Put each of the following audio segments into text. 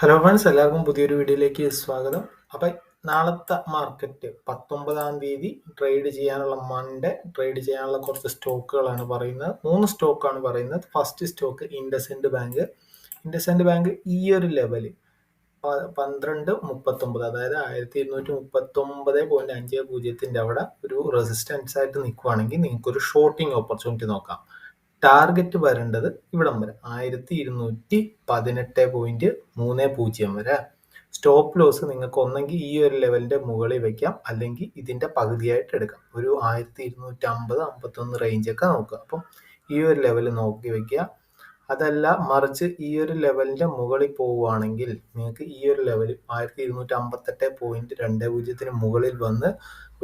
Hello friends, എല്ലാവർക്കും പുതിയൊരു വീഡിയോയിലേക്ക് സ്വാഗതം. അപ്പം നാളത്തെ മാർക്കറ്റ് 19-ാം തീയതി ട്രേഡ് ചെയ്യാനുള്ള ട്രേഡ് ചെയ്യാനുള്ള കുറച്ച് സ്റ്റോക്കുകളാണ് പറയുന്നത്. 3 സ്റ്റോക്കാണ് പറയുന്നത്. ഫസ്റ്റ് സ്റ്റോക്ക് ഇൻഡസ്ഇൻഡ് ബാങ്ക് ഈ ഒരു ലെവൽ 12.39, അതായത് 1239.50 അവിടെ ഒരു റെസിസ്റ്റൻസ് ആയിട്ട് നിൽക്കുവാണെങ്കിൽ നിങ്ങൾക്ക് ഒരു ഷോർട്ടിംഗ് ഓപ്പർച്യൂണിറ്റി നോക്കാം. ടാർഗറ്റ് വരേണ്ടത് ഇവിടം വരെ 1218.30 വരെ. സ്റ്റോപ്പ് ലോസ് നിങ്ങൾക്ക് ഒന്നെങ്കിൽ ഈ ഒരു ലെവലിന്റെ മുകളിൽ വെക്കാം, അല്ലെങ്കിൽ ഇതിന്റെ പകുതിയായിട്ട് എടുക്കാം. ഒരു 1250-51 റേഞ്ചൊക്കെ നോക്കുക. അപ്പം ഈ ഒരു ലെവൽ നോക്കി വെക്കുക. അതല്ല മറിച്ച് ഈ ഒരു ലെവലിന്റെ മുകളിൽ പോവുകയാണെങ്കിൽ നിങ്ങൾക്ക് ഈ ഒരു ലെവൽ 1258.20 മുകളിൽ വന്ന്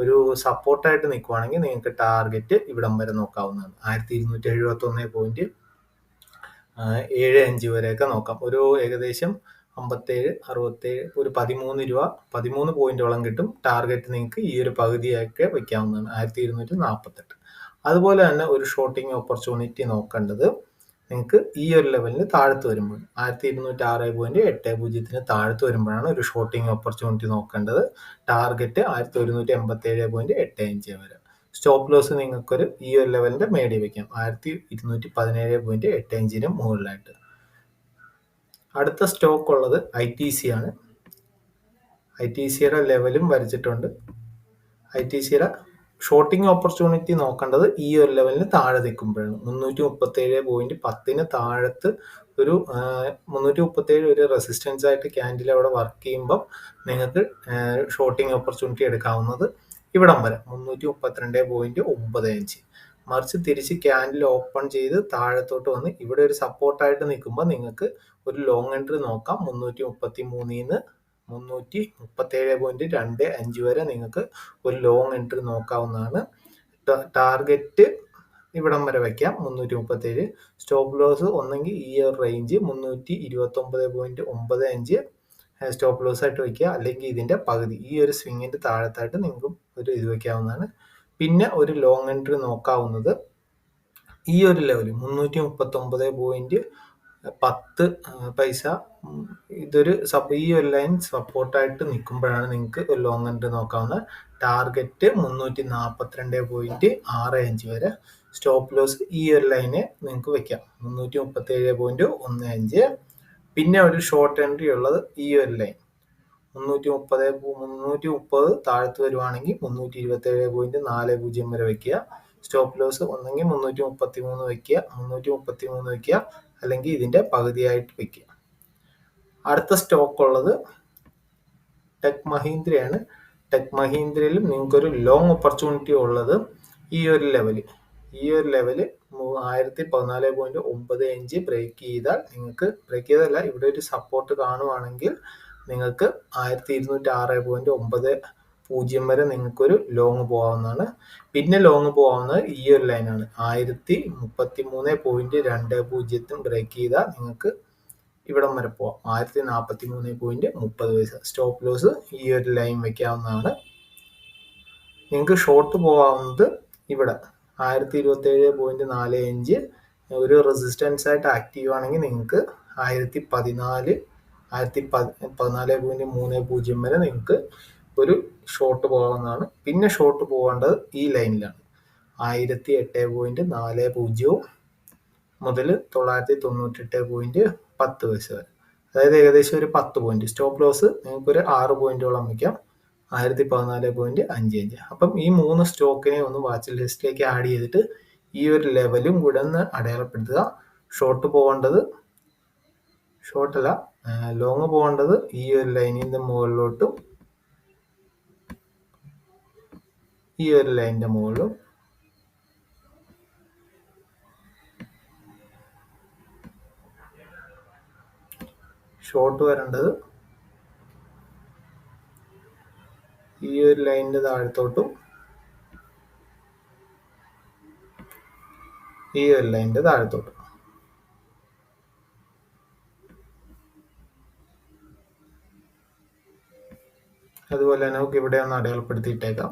ഒരു സപ്പോർട്ടായിട്ട് നിൽക്കുവാണെങ്കിൽ നിങ്ങൾക്ക് ടാർഗറ്റ് ഇവിടം വരെ നോക്കാവുന്നതാണ്. 1271.75 വരെയൊക്കെ നോക്കാം. ഒരു ഏകദേശം 57-67, ഒരു 13 പോയിന്റോളം കിട്ടും. ടാർഗറ്റ് നിങ്ങൾക്ക് ഈ ഒരു പകുതിയൊക്കെ വെക്കാവുന്നതാണ്, 1248. അതുപോലെ തന്നെ ഒരു ഷോർട്ടിംഗ് ഓപ്പർച്യൂണിറ്റി നോക്കേണ്ടത് നിങ്ങൾക്ക് ഈ ഒരു ലെവലിന് താഴത്ത് വരുമ്പോൾ 1206.80 താഴത്ത് വരുമ്പോഴാണ് ഒരു ഷോർട്ടിംഗ് ഓപ്പർച്യൂണിറ്റി നോക്കേണ്ടത്. ടാർഗറ്റ് 1217.85 വരെ. സ്റ്റോപ്പ് ലോസ് നിങ്ങൾക്കൊരു ഈ ഒരു ലെവലിന്റെ മേടി വയ്ക്കാം, 1217.85 മുകളിലായിട്ട്. അടുത്ത സ്റ്റോക്ക് ഉള്ളത് ITC ആണ്. ITCയുടെ ലെവലും വരച്ചിട്ടുണ്ട്. ITCയുടെ ഷോർട്ടിംഗ് ഓപ്പർച്യൂണിറ്റി നോക്കേണ്ടത് ഈ ഒരു ലെവലിന് താഴെ നിൽക്കുമ്പോഴാണ്. 337.10 താഴത്ത് ഒരു 337 ഒരു റെസിസ്റ്റൻസ് ആയിട്ട് ക്യാൻഡിൽ അവിടെ വർക്ക് ചെയ്യുമ്പം നിങ്ങൾക്ക് ഷോർട്ടിംഗ് ഓപ്പർച്യൂണിറ്റി എടുക്കാവുന്നത് ഇവിടം വരെ 332.95. മറിച്ച് തിരിച്ച് ക്യാൻഡിൽ ഓപ്പൺ ചെയ്ത് താഴത്തോട്ട് വന്ന് ഇവിടെ ഒരു സപ്പോർട്ടായിട്ട് നിൽക്കുമ്പോൾ നിങ്ങൾക്ക് ഒരു ലോങ് എൻട്രി നോക്കാം. 333 337.25 വരെ നിങ്ങൾക്ക് ഒരു ലോങ് എൻട്രി നോക്കാവുന്നതാണ്. ടാർഗറ്റ് ഇവിടം വരെ വയ്ക്കാം, 337. സ്റ്റോപ്പ് ലോസ് ഒന്നെങ്കിൽ ഈ ഒരു റേഞ്ച് 329.95 സ്റ്റോപ്പ് ലോസ് ആയിട്ട് വയ്ക്കുക, അല്ലെങ്കിൽ ഇതിന്റെ പകുതി ഈ ഒരു സ്വിങ്ങിന്റെ താഴത്തായിട്ട് നിങ്ങൾക്ക് ഒരു ഇത് വയ്ക്കാവുന്നതാണ്. പിന്നെ ഒരു ലോങ് എൻട്രി നോക്കാവുന്നത് ഈ ഒരു ലെവൽ 339.10 ഇതൊരു ഈ ഒരു ലൈൻ സപ്പോർട്ടായിട്ട് നിൽക്കുമ്പോഴാണ് നിങ്ങൾക്ക് ഒരു ലോങ് എൻട്രി നോക്കാവുന്ന. ടാർഗറ്റ് 342.65 വരെ. സ്റ്റോപ്പ് ലോസ് ഈ ഒരു ലൈനെ നിങ്ങൾക്ക് വെക്കാം, 337.15. പിന്നെ ഒരു ഷോർട്ട് എൻട്രി ഉള്ളത് ഈ ഒരു ലൈൻ 330 താഴത്ത് വരുവാണെങ്കിൽ 327.40 വരെ വെക്കുക. സ്റ്റോപ്പ് ലോസ് ഒന്നെങ്കിൽ 333 വെക്കുക, അല്ലെങ്കിൽ ഇതിന്റെ പകുതിയായിട്ട് വെക്കുക. അടുത്ത സ്റ്റോക്ക് ഉള്ളത് ടെക് മഹീന്ദ്രയാണ്. ടെക് മഹീന്ദ്രയിലും നിങ്ങൾക്കൊരു ലോങ് ഓപ്പർച്യൂണിറ്റി ഉള്ളത് ഈ ഒരു ലെവല് 1014.95 ബ്രേക്ക് ചെയ്തല്ല, ഇവിടെ ഒരു സപ്പോർട്ട് കാണുവാണെങ്കിൽ നിങ്ങൾക്ക് 1206.90 വരെ നിങ്ങൾക്കൊരു ലോങ് പോകാവുന്നതാണ്. പിന്നെ ലോങ് പോകാവുന്നത് ഈ ഒരു ലൈനാണ്, 1033.20 ബ്രേക്ക് ചെയ്താൽ നിങ്ങൾക്ക് ഇവിടം വരെ പോവാം, 1043.30. സ്റ്റോപ്പ് ലോസ് ഈ ഒരു ലൈൻ വെക്കാവുന്നതാണ്. നിങ്ങൾക്ക് ഷോർട്ട് പോകാവുന്നത് ഇവിടെ 1027.45 ഒരു റെസിസ്റ്റൻസ് ആയിട്ട് ആക്റ്റീവ് ആണെങ്കിൽ നിങ്ങൾക്ക് 1014.30 വരെ നിങ്ങൾക്ക് ഒരു ഷോർട്ട് പോകാവുന്നതാണ്. പിന്നെ ഷോർട്ട് പോകേണ്ടത് ഈ ലൈനിലാണ്, 1008.40 മുതൽ 998.10 വരെ, അതായത് ഏകദേശം ഒരു 10 പോയിന്റ്. സ്റ്റോപ്പ് ലോസ് നിങ്ങൾക്ക് ഒരു 6 പോയിന്റോളം വയ്ക്കാം, 1014.55. അപ്പം ഈ 3 സ്റ്റോക്കിനെ ഒന്ന് വാച്ച് ലിസ്റ്റിലേക്ക് ആഡ് ചെയ്തിട്ട് ഈ ഒരു ലെവലും കൂടെ ഒന്ന് അടയാളപ്പെടുത്തുക. ലോങ് പോകേണ്ടത് ഈ ഒരു ലൈനിന്റെ മുകളിലോട്ടും ഈ ഒരു ലൈനിന്റെ മുകളിലും. ഷോർട്ട് വരേണ്ടത് ഈ ഒരു ലൈനിന്റെ താഴത്തോട്ടും ഈ ഒരു ലൈനിന്റെ താഴത്തോട്ടും. അതുപോലെ തന്നെ നമുക്ക് ഇവിടെ ഒന്ന് അടയാളപ്പെടുത്തിയിട്ടേക്കാം.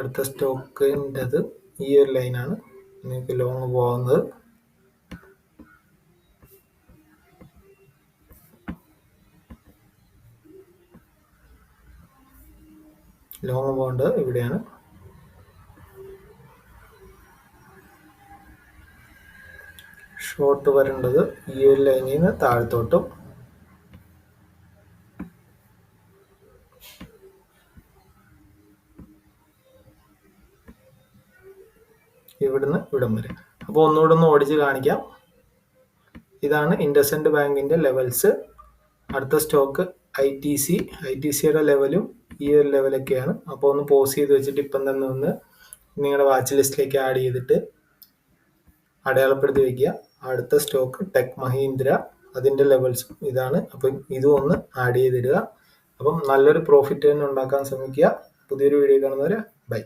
അടുത്ത സ്റ്റോക്കിൻ്റെത് ഈ ഒരു ലൈനാണ് നിങ്ങൾക്ക് ലോങ് പോകുന്നത്. ലോങ് പോകേണ്ടത് ഇവിടെയാണ്. ഷോർട്ട് വരേണ്ടത് ഈ ഒരു ലൈനിൽ നിന്ന് താഴത്തോട്ടും ഇവിടുന്ന് ഇവിടം വരെ. അപ്പോൾ ഒന്നുകൂടെ ഒന്ന് ഓടിച്ച് കാണിക്കാം. ഇതാണ് ഇൻഡസ്ഇൻഡ് ബാങ്കിൻ്റെ ലെവൽസ്. അടുത്ത സ്റ്റോക്ക് ITCയുടെ ലെവലും ഈ ഒരു ലെവലൊക്കെയാണ്. അപ്പോൾ ഒന്ന് പോസ് ചെയ്ത് വെച്ചിട്ട് ഇപ്പം തന്നെ ഒന്ന് നിങ്ങളുടെ വാച്ച് ലിസ്റ്റിലേക്ക് ആഡ് ചെയ്തിട്ട് അടയാളപ്പെടുത്തി വയ്ക്കുക. അടുത്ത സ്റ്റോക്ക് ടെക് മഹീന്ദ്ര, അതിൻ്റെ ലെവൽസും ഇതാണ്. അപ്പം ഇതും ഒന്ന് ആഡ് ചെയ്തിടുക. അപ്പം നല്ലൊരു പ്രോഫിറ്റ് തന്നെ ഉണ്ടാക്കാൻ ശ്രമിക്കുക. പുതിയൊരു വീഡിയോ കാണുന്നവരെ ബൈ.